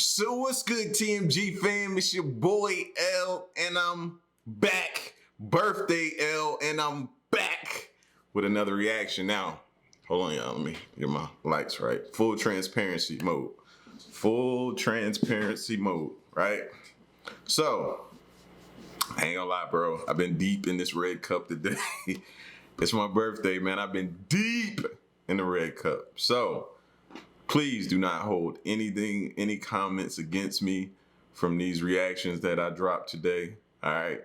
So what's good, TMG fam? It's your boy L, and I'm back. Birthday L, and I'm back with another reaction. Now, hold on, y'all. Let me get my lights right. Full transparency mode. Full transparency mode, right? So, I ain't gonna lie, bro. I've been deep in this red cup today. It's my birthday, man. I've been deep in the red cup. So, please do not hold any comments against me from these reactions that I dropped today. All right.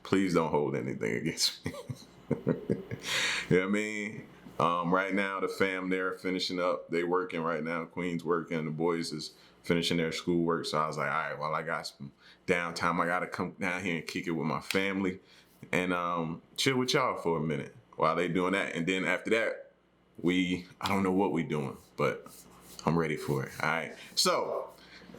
Please don't hold anything against me. You know what I mean? Right now, the fam, they're finishing up. They working right now. Queen's working. The boys is finishing their schoolwork. So I was like, all right, well, I got some downtime. I got to come down here and kick it with my family and chill with y'all for a minute while they doing that. And then after that, I don't know what we doing, but I'm ready for it. All right. So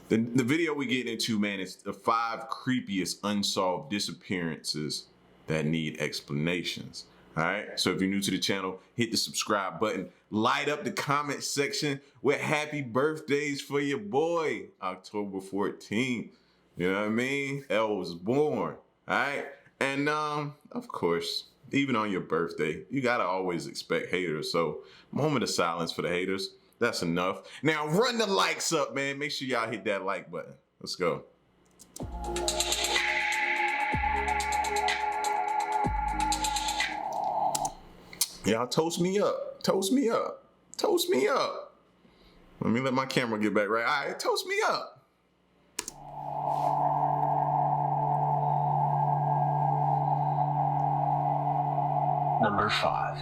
the video we get into, man, is the 5 creepiest unsolved disappearances that need explanations. All right. So if you're new to the channel, hit the subscribe button, light up the comment section with happy birthdays for your boy, October 14th. You know what I mean? L was born. All right. And of course, even on your birthday, you got to always expect haters. So moment of silence for the haters. That's enough. Now run the likes up, man. Make sure y'all hit that like button. Let's go. Y'all toast me up. Toast me up. Toast me up. Let me let my camera get back right. All right, toast me up. Number 5.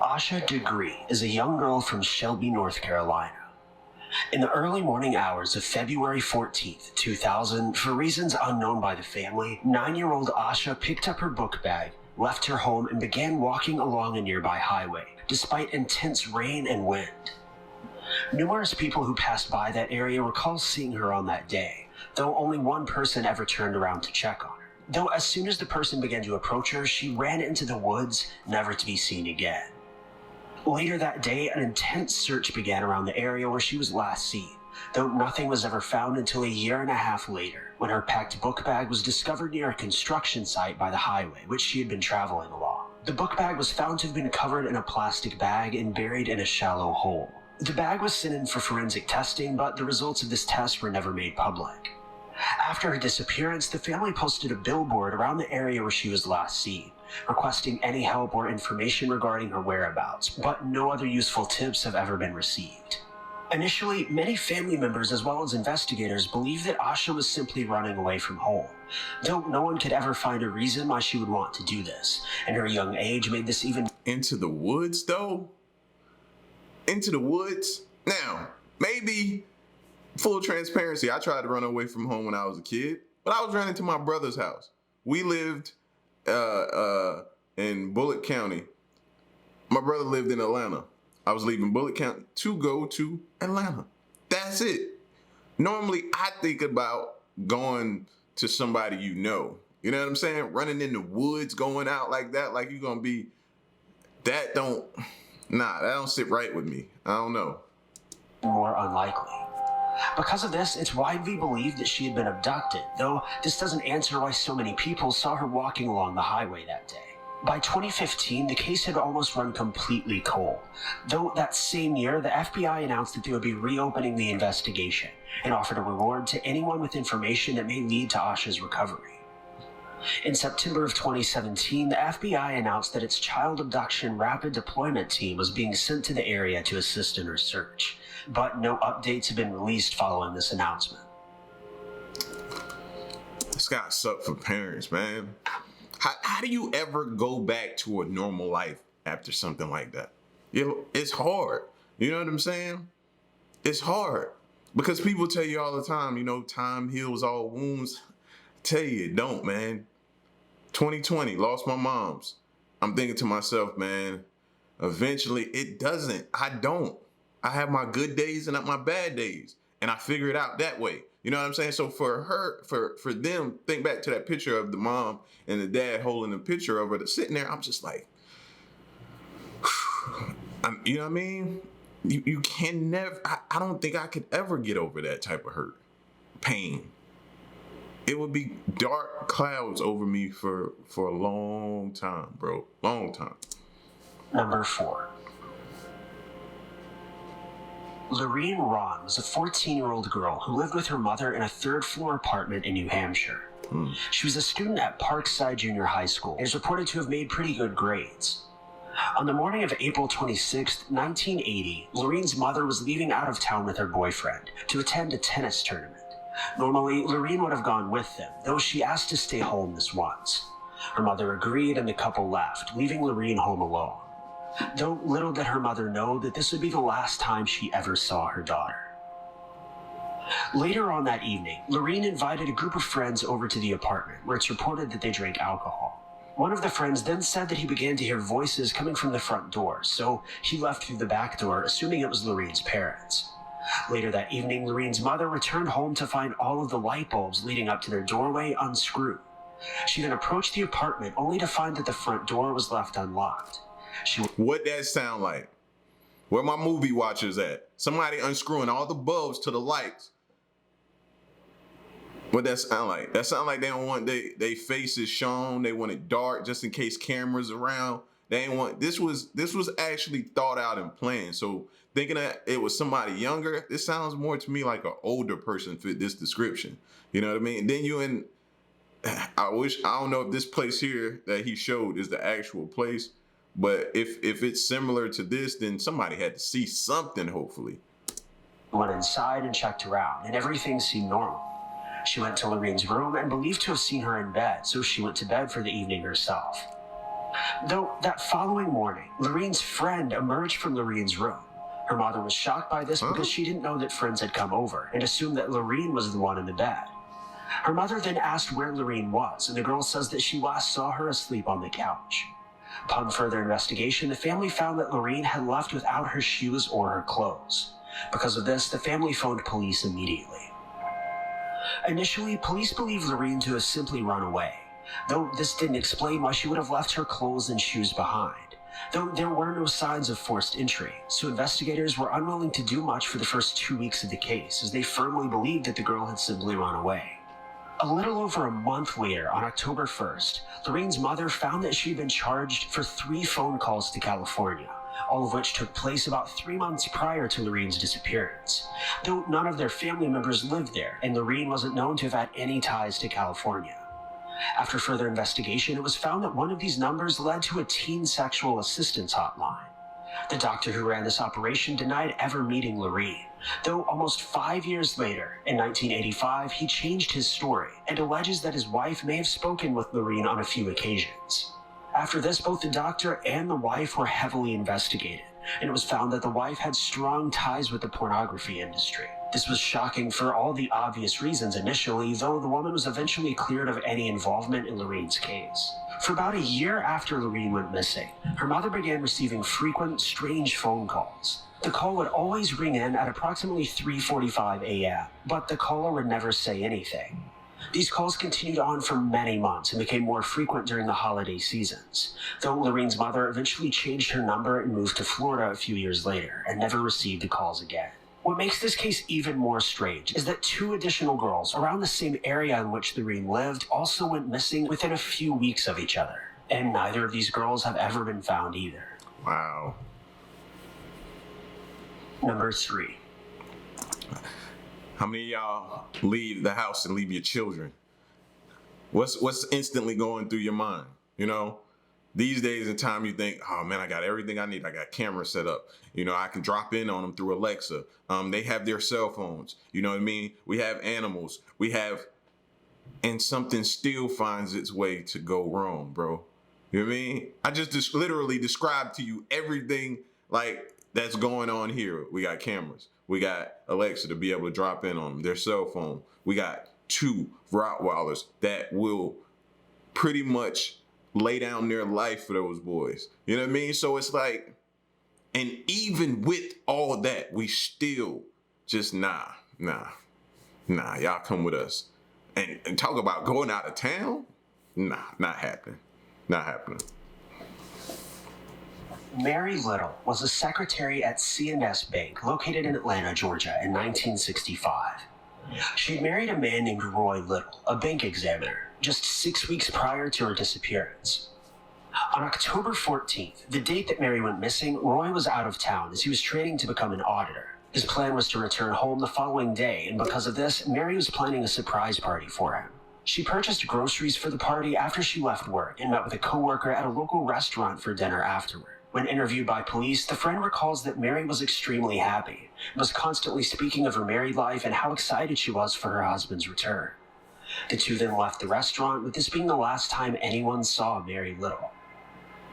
Asha Degree is a young girl from Shelby, North Carolina. In the early morning hours of February 14th, 2000, for reasons unknown by the family, 9-year-old Asha picked up her book bag, left her home, and began walking along a nearby highway, despite intense rain and wind. Numerous people who passed by that area recall seeing her on that day, though only one person ever turned around to check on her. Though as soon as the person began to approach her, she ran into the woods, never to be seen again. Later that day, an intense search began around the area where she was last seen, though nothing was ever found until a year and a half later, when her packed book bag was discovered near a construction site by the highway which she had been traveling along. The book bag was found to have been covered in a plastic bag and buried in a shallow hole. The bag was sent in for forensic testing, but the results of this test were never made public. After her disappearance, the family posted a billboard around the area where she was last seen, requesting any help or information regarding her whereabouts, but no other useful tips have ever been received. Initially, many family members as well as investigators believed that Asha was simply running away from home, though no one could ever find a reason why she would want to do this, and her young age made this even... Into the woods, though? Into the woods? Now, maybe... Full transparency, I tried to run away from home when I was a kid, but I was running to my brother's house. We lived in Bullitt County. My brother lived in Atlanta. I was leaving Bullitt County to go to Atlanta. That's it. Normally, I think about going to somebody you know. You know what I'm saying? Running in the woods, going out like that, like you're going to be... that don't sit right with me. I don't know. More unlikely. Because of this, it's widely believed that she had been abducted, though this doesn't answer why so many people saw her walking along the highway that day. By 2015, the case had almost run completely cold, though that same year, the FBI announced that they would be reopening the investigation and offered a reward to anyone with information that may lead to Asha's recovery. In September of 2017, the FBI announced that its child abduction rapid deployment team was being sent to the area to assist in her search, but no updates have been released following this announcement. This guy sucked for parents, man. How do you ever go back to a normal life after something like that? You know, it's hard. You know what I'm saying? It's hard. Because people tell you all the time, you know, time heals all wounds. I tell you, it don't, man. 2020, lost my moms. I'm thinking to myself, man, eventually it doesn't. I don't. I have my good days and my bad days. And I figure it out that way. You know what I'm saying? So for her, for them, think back to that picture of the mom and the dad holding the picture of her, sitting there, I'm just like, you know what I mean? you can never, I don't think I could ever get over that type of hurt, pain. It would be dark clouds over me for a long time, bro. Long time. Number 4. Laureen Ron was a 14-year-old girl who lived with her mother in a third-floor apartment in New Hampshire. She was a student at Parkside Junior High School and is reported to have made pretty good grades. On the morning of April 26, 1980, Laureen's mother was leaving out of town with her boyfriend to attend a tennis tournament. Normally, Laureen would have gone with them, though she asked to stay home this once. Her mother agreed and the couple left, leaving Laureen home alone. Though little did her mother know that this would be the last time she ever saw her daughter. Later on that evening, Laureen invited a group of friends over to the apartment, where it's reported that they drank alcohol. One of the friends then said that he began to hear voices coming from the front door, so he left through the back door, assuming it was Laureen's parents. Later that evening, Laureen's mother returned home to find all of the light bulbs leading up to their doorway unscrewed. She then approached the apartment only to find that the front door was left unlocked. What that sound like? Where my movie watchers at? Somebody unscrewing all the bulbs to the lights. What that sound like? That sound like they don't want they faces shown. They want it dark just in case cameras around. They ain't want this was actually thought out and planned. So thinking that it was somebody younger, this sounds more to me like an older person fit this description. You know what I mean? Then I don't know if this place here that he showed is the actual place, but if it's similar to this, then somebody had to see something, hopefully. Went inside and checked around, and everything seemed normal. She went to Laureen's room and believed to have seen her in bed, so she went to bed for the evening herself. Though that following morning, Laureen's friend emerged from Laureen's room. Her mother was shocked by this because she didn't know that friends had come over and assumed that Laureen was the one in the bed. Her mother then asked where Laureen was, and the girl says that she last saw her asleep on the couch. Upon further investigation, the family found that Laureen had left without her shoes or her clothes. Because of this, the family phoned police immediately. Initially, police believed Laureen to have simply run away, though this didn't explain why she would have left her clothes and shoes behind. Though there were no signs of forced entry, so investigators were unwilling to do much for the first 2 weeks of the case, as they firmly believed that the girl had simply run away. A little over a month later, on October 1st, Laureen's mother found that she had been charged for 3 phone calls to California, all of which took place about 3 months prior to Laureen's disappearance. Though none of their family members lived there, and Laureen wasn't known to have had any ties to California. After further investigation, it was found that one of these numbers led to a teen sexual assistance hotline. The doctor who ran this operation denied ever meeting Laureen, though almost 5 years later, in 1985, he changed his story and alleges that his wife may have spoken with Laureen on a few occasions. After this, both the doctor and the wife were heavily investigated, and it was found that the wife had strong ties with the pornography industry. This was shocking for all the obvious reasons initially, though the woman was eventually cleared of any involvement in Laureen's case. For about a year after Laureen went missing, her mother began receiving frequent, strange phone calls. The call would always ring in at approximately 3:45 a.m., but the caller would never say anything. These calls continued on for many months and became more frequent during the holiday seasons, though Laureen's mother eventually changed her number and moved to Florida a few years later and never received the calls again. What makes this case even more strange is that 2 additional girls around the same area in which Laureen lived also went missing within a few weeks of each other, and neither of these girls have ever been found either. Wow. Number 3. How many of y'all leave the house and leave your children? What's instantly going through your mind? You know, these days in time you think, oh man, I got everything I need. I got cameras set up. You know, I can drop in on them through Alexa. They have their cell phones. You know what I mean? We have animals. And something still finds its way to go wrong, bro. You know what I mean? I just literally described to you everything like that's going on here. We got cameras. We got Alexa to be able to drop in on them, their cell phone. We got 2 Rottweilers that will pretty much lay down their life for those boys. You know what I mean? So it's like, and even with all that, we still just nah, y'all come with us. And talk about going out of town? Nah, not happening. Not happening. Mary Little was a secretary at C&S Bank located in Atlanta, Georgia in 1965. She'd married a man named Roy Little, a bank examiner, just 6 weeks prior to her disappearance. On October 14th, the date that Mary went missing, Roy was out of town as he was training to become an auditor. His plan was to return home the following day, and because of this, Mary was planning a surprise party for him. She purchased groceries for the party after she left work and met with a coworker at a local restaurant for dinner afterward. When interviewed by police, the friend recalls that Mary was extremely happy and was constantly speaking of her married life and how excited she was for her husband's return. The two then left the restaurant, with this being the last time anyone saw Mary Little.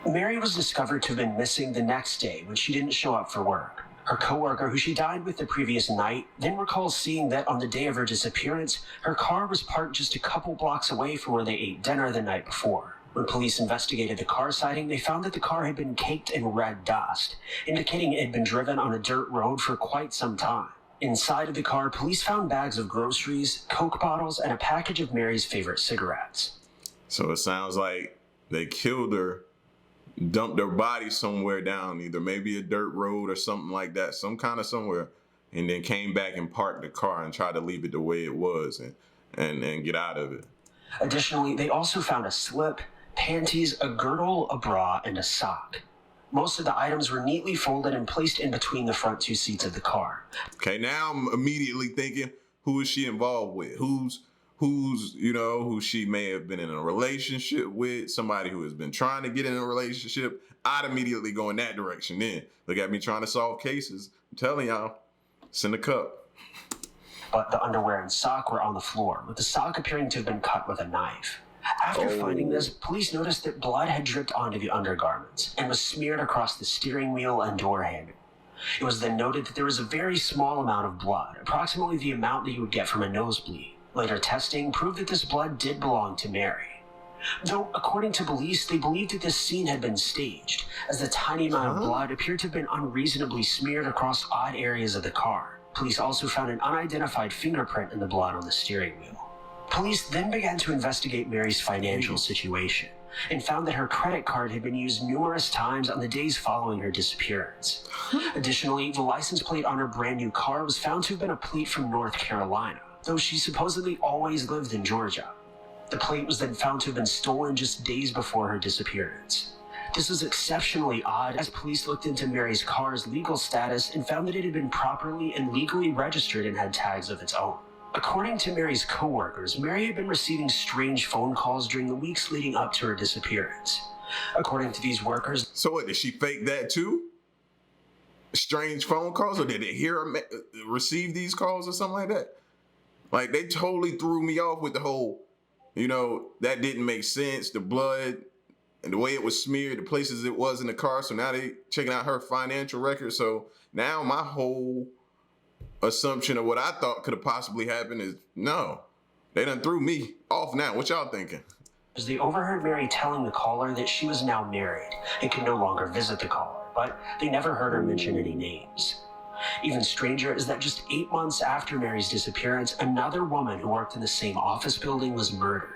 Mary was discovered to have been missing the next day when she didn't show up for work. Her coworker, who she dined with the previous night, then recalls seeing that on the day of her disappearance, her car was parked just a couple blocks away from where they ate dinner the night before. When police investigated the car sighting, they found that the car had been caked in red dust, indicating it had been driven on a dirt road for quite some time. Inside of the car, police found bags of groceries, Coke bottles, and a package of Mary's favorite cigarettes. So it sounds like they killed her, dumped her body somewhere down, either maybe a dirt road or something like that, some kind of somewhere, and then came back and parked the car and tried to leave it the way it was and get out of it. Additionally, they also found a slip, panties, a girdle, a bra, and a sock. Most of the items were neatly folded and placed in between the front two seats of the car. Okay, now I'm immediately thinking, who is she involved with? Who she may have been in a relationship with, somebody who has been trying to get in a relationship. I'd immediately go in that direction then. Look at me trying to solve cases. I'm telling y'all, send a cup. But the underwear and sock were on the floor, with the sock appearing to have been cut with a knife. After finding this, police noticed that blood had dripped onto the undergarments and was smeared across the steering wheel and door handle. It was then noted that there was a very small amount of blood, approximately the amount that you would get from a nosebleed. Later testing proved that this blood did belong to Mary. Though, according to police, they believed that this scene had been staged, as the tiny amount of blood appeared to have been unreasonably smeared across odd areas of the car. Police also found an unidentified fingerprint in the blood on the steering wheel. Police then began to investigate Mary's financial situation and found that her credit card had been used numerous times on the days following her disappearance. Additionally, the license plate on her brand new car was found to have been a plate from North Carolina, though she supposedly always lived in Georgia. The plate was then found to have been stolen just days before her disappearance. This was exceptionally odd, as police looked into Mary's car's legal status and found that it had been properly and legally registered and had tags of its own. According to Mary's co-workers, Mary had been receiving strange phone calls during the weeks leading up to her disappearance. According to these workers... So what, did she fake that too? Strange phone calls? Or did they hear her receive these calls or something like that? Like, they totally threw me off with the whole, that didn't make sense. The blood and the way it was smeared, the places it was in the car. So now they checking out her financial record. So now my whole assumption of what I thought could have possibly happened is, no, they done threw me off now. What y'all thinking? They overheard Mary telling the caller that she was now married and could no longer visit the caller, but they never heard her mention any names. Even stranger is that just 8 months after Mary's disappearance, another woman who worked in the same office building was murdered.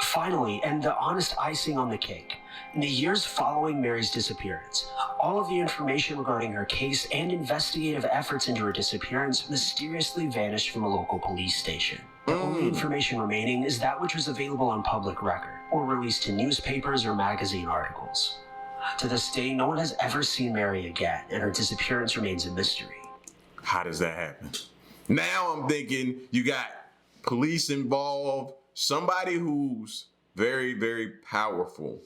Finally, and the honest icing on the cake, in the years following Mary's disappearance, all of the information regarding her case and investigative efforts into her disappearance mysteriously vanished from a local police station. The only information remaining is that which was available on public record, or released in newspapers or magazine articles. To this day, no one has ever seen Mary again, and her disappearance remains a mystery. How does that happen? Now I'm thinking you got police involved, somebody who's very, very powerful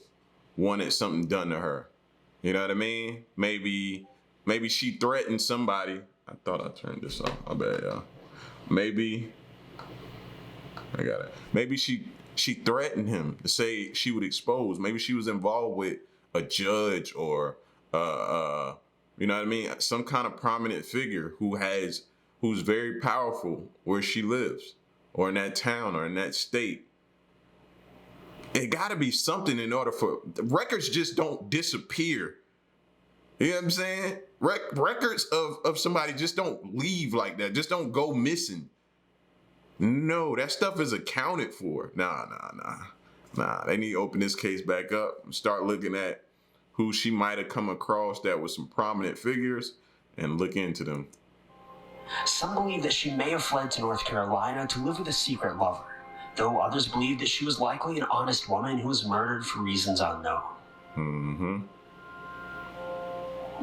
wanted something done to her. You know what I mean? Maybe she threatened somebody. I thought I turned this off. My bad, y'all. Maybe she threatened him to say she would expose. Maybe she was involved with a judge or you know what I mean? Some kind of prominent figure who's very powerful where she lives, or in that town, or in that state. It gotta be something in order for, records just don't disappear. You know what I'm saying? Records of somebody just don't leave like that, just don't go missing. No, that stuff is accounted for. Nah. They need to open this case back up and start looking at who she might have come across that was some prominent figures and look into them. Some believe that she may have fled to North Carolina to live with a secret lover, though others believe that she was likely an honest woman who was murdered for reasons unknown. Mm-hmm.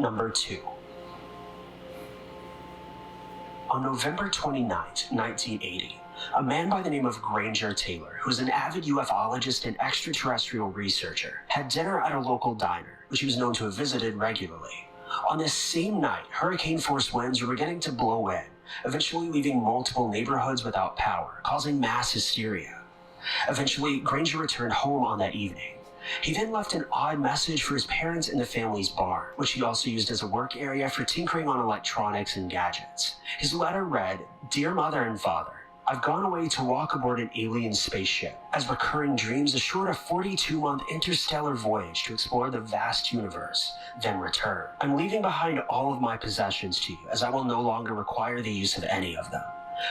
Number 2. On November 29th, 1980, a man by the name of Granger Taylor, who's an avid ufologist and extraterrestrial researcher, had dinner at a local diner, which he was known to have visited regularly. On this same night, hurricane-force winds were beginning to blow in, eventually leaving multiple neighborhoods without power, causing mass hysteria. Eventually, Granger returned home on that evening. He then left an odd message for his parents in the family's barn, which he also used as a work area for tinkering on electronics and gadgets. His letter read, "Dear Mother and Father, I've gone away to walk aboard an alien spaceship, as recurring dreams assured a 42-month interstellar voyage to explore the vast universe, then return. I'm leaving behind all of my possessions to you, as I will no longer require the use of any of them.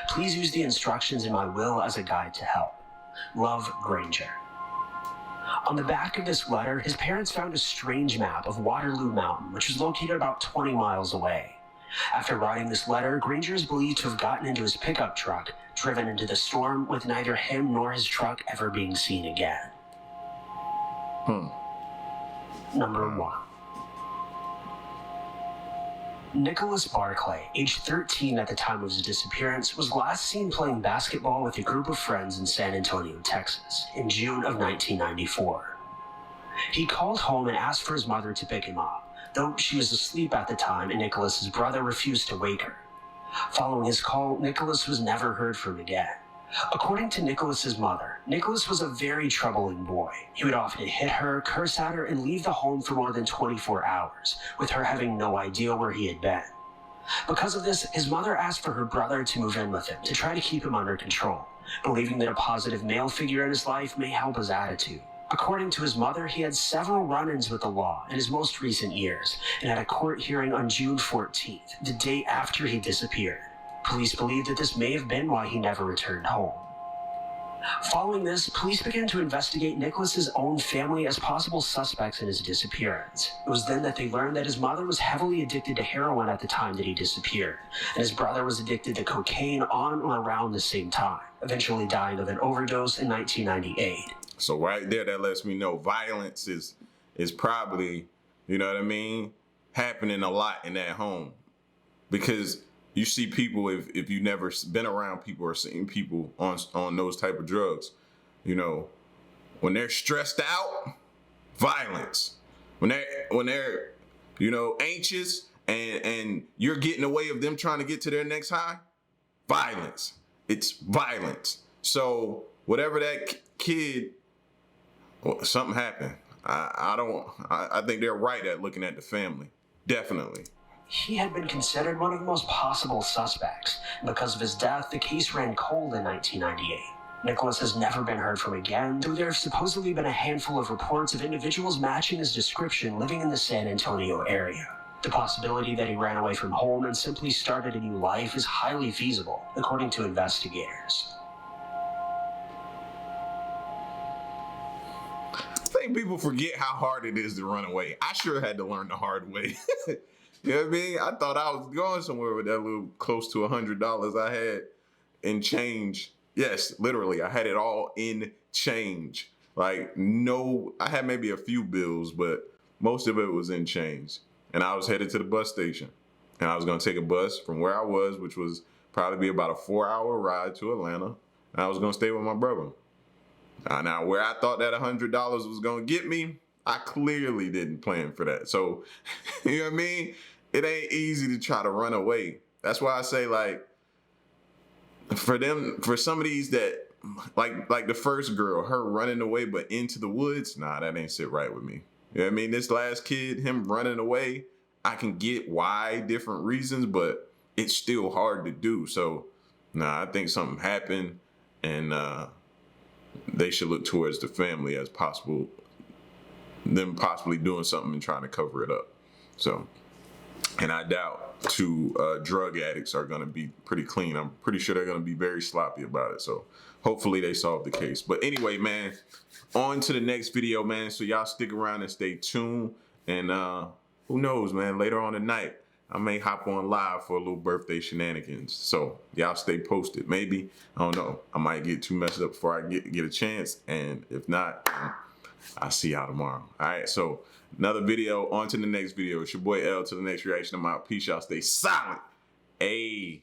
Please use the instructions in my will as a guide to help. Love, Granger." On the back of this letter, his parents found a strange map of Waterloo Mountain, which was located about 20 miles away. After writing this letter, Granger is believed to have gotten into his pickup truck, driven into the storm, with neither him nor his truck ever being seen again. Number 1. Nicholas Barclay, aged 13 at the time of his disappearance, was last seen playing basketball with a group of friends in San Antonio, Texas, in June of 1994. He called home and asked for his mother to pick him up, though she was asleep at the time and Nicholas's brother refused to wake her. Following his call, Nicholas was never heard from again. According to Nicholas's mother, Nicholas was a very troubling boy. He would often hit her, curse at her, and leave the home for more than 24 hours, with her having no idea where he had been. Because of this, his mother asked for her brother to move in with him to try to keep him under control, believing that a positive male figure in his life may help his attitude. According to his mother, he had several run-ins with the law in his most recent years, and had a court hearing on June 14th, the day after he disappeared. Police believe that this may have been why he never returned home. Following this, police began to investigate Nicholas's own family as possible suspects in his disappearance. It was then that they learned that his mother was heavily addicted to heroin at the time that he disappeared, and his brother was addicted to cocaine on or around the same time, eventually dying of an overdose in 1998. So right there, that lets me know violence is probably, you know what I mean, happening a lot in that home. Because you see people, if you've never been around people or seen people on those type of drugs, you know, when they're stressed out, violence. When they're you know, anxious and you're getting away of them trying to get to their next high, violence. It's violence. So whatever that kid, well, something happened. I think they're right at looking at the family. Definitely. He had been considered one of the most possible suspects. Because of his death, the case ran cold in 1998. Nicholas has never been heard from again, though there have supposedly been a handful of reports of individuals matching his description living in the San Antonio area. The possibility that he ran away from home and simply started a new life is highly feasible, according to investigators. I think people forget how hard it is to run away. I sure had to learn the hard way. You know what I mean? I thought I was going somewhere with that little close to $100 I had in change. Yes, literally, I had it all in change. Like, no, I had maybe a few bills, but most of it was in change. And I was headed to the bus station. And I was going to take a bus from where I was, which was probably be about a 4-hour ride to Atlanta. And I was going to stay with my brother. Now, where I thought that $100 was going to get me, I clearly didn't plan for that. So, you know what I mean? It ain't easy to try to run away. That's why I say, like, for some of these that, like the first girl, her running away but into the woods, nah, that ain't sit right with me. You know what I mean? This last kid, him running away, I can get why, different reasons, but it's still hard to do. So, nah, I think something happened, and they should look towards the family as possible, them possibly doing something and trying to cover it up. So, and I doubt two drug addicts are going to be pretty clean. I'm pretty sure they're going to be very sloppy about it. So hopefully they solve the case. But anyway, man, on to the next video, man. So y'all stick around and stay tuned. And who knows, man? Later on tonight, I may hop on live for a little birthday shenanigans. So y'all stay posted. Maybe, I don't know, I might get too messed up before I get a chance. And if not, I'll see y'all tomorrow. All right, so another video, on to the next video. It's your boy L. To the next reaction. I'm out. Peace, y'all. Stay silent. Ayy.